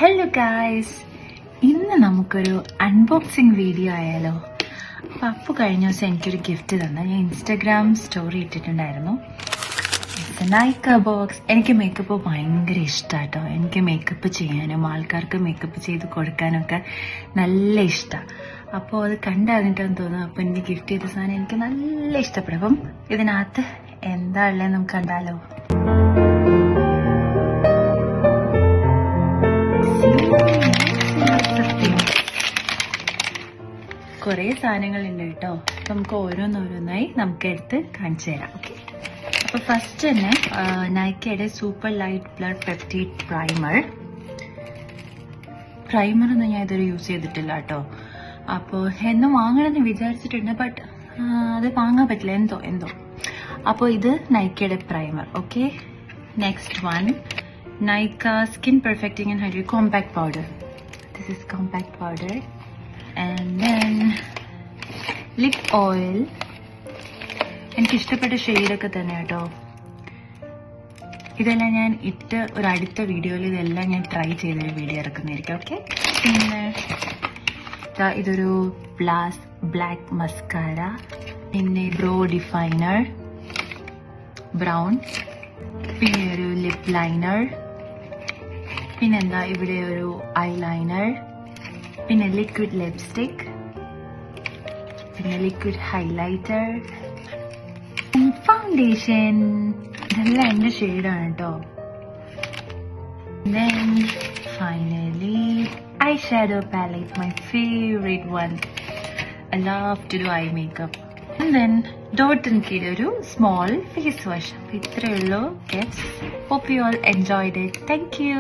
Hello guys, ഇന്ന് നമുക്കൊരു unboxing video ആയാലോ. അപ്പം അപ്പു കഴിഞ്ഞ ദിവസം എനിക്കൊരു ഗിഫ്റ്റ് തന്നു. ഞാൻ ഇൻസ്റ്റാഗ്രാം സ്റ്റോറി ഇട്ടിട്ടുണ്ടായിരുന്നു. നൈക്ക ബോക്സ്. എനിക്ക് മേക്കപ്പ് ഭയങ്കര ഇഷ്ടമാട്ടോ. എനിക്ക് മേക്കപ്പ് ചെയ്യാനും ആൾക്കാർക്ക് മേക്കപ്പ് ചെയ്ത് കൊടുക്കാനൊക്കെ നല്ല ഇഷ്ടമാണ്. അപ്പോൾ അത് കണ്ടറിഞ്ഞിട്ടെന്ന് തോന്നുന്നു. അപ്പോൾ എനിക്ക് ഗിഫ്റ്റ് ചെയ്ത സാധനം എനിക്ക് നല്ല ഇഷ്ടപ്പെടും. അപ്പം ഇതിനകത്ത് എന്താ ഉള്ളത് നമുക്ക് കണ്ടാലോ. കുറേ സാധനങ്ങളുണ്ട് കേട്ടോ. അപ്പം നമുക്ക് ഓരോന്നോരോന്നായി നമുക്ക് എടുത്ത് കാണിച്ചു തരാം. ഓക്കെ, അപ്പോൾ ഫസ്റ്റ് തന്നെ നൈക്കയുടെ സൂപ്പർ ലൈറ്റ് ബ്ലഡ് പെപ്റ്റൈഡ് പ്രൈമറൊന്നും ഞാൻ ഇതുവരെ യൂസ് ചെയ്തിട്ടില്ല കേട്ടോ. അപ്പോൾ എന്നും വാങ്ങണമെന്ന് വിചാരിച്ചിട്ടുണ്ട്, ബട്ട് അത് വാങ്ങാൻ പറ്റില്ല, എന്തോ. അപ്പോൾ ഇത് നൈക്കയുടെ primer. Okay, next one Nykaa Skin Perfecting and Hydrating Compact Powder. This is compact powder. And then lip oil. എനിക്ക് ഇഷ്ടപ്പെട്ട ഷെയ്ഡൊക്കെ തന്നെ കേട്ടോ. ഇതെല്ലാം ഞാൻ ഒരു അടുത്ത വീഡിയോയിൽ ഇതെല്ലാം ഞാൻ ട്രൈ ചെയ്തൊരു വീഡിയോ ഇറക്കുന്നതായിരിക്കും. ഓക്കെ, പിന്നെ ഇതൊരു ബ്ലാക്ക് മസ്കാര, പിന്നെ ബ്രോ ഡിഫൈനർ ബ്രൗൺ, പിന്നെ ഒരു ലിപ് ലൈനർ, പിന്നെന്താ ഇവിടെ ഒരു ഐലൈനർ, പിന്നെ ലിക്വിഡ് ലിപ്സ്റ്റിക്, പിന്നെ ലിക്വിഡ് ഹൈലൈറ്റർ, ഫൗണ്ടേഷൻ. ഇതെല്ലാം എൻ്റെ ഷെയ്ഡാണ് കേട്ടോ. Then finally eyeshadow palette, my favorite one. I love to do eye makeup. And then Dot & Kid ഒരു small face wash. ഇത്രയേ ഉള്ളൂ. Hope you all enjoyed it. Thank you.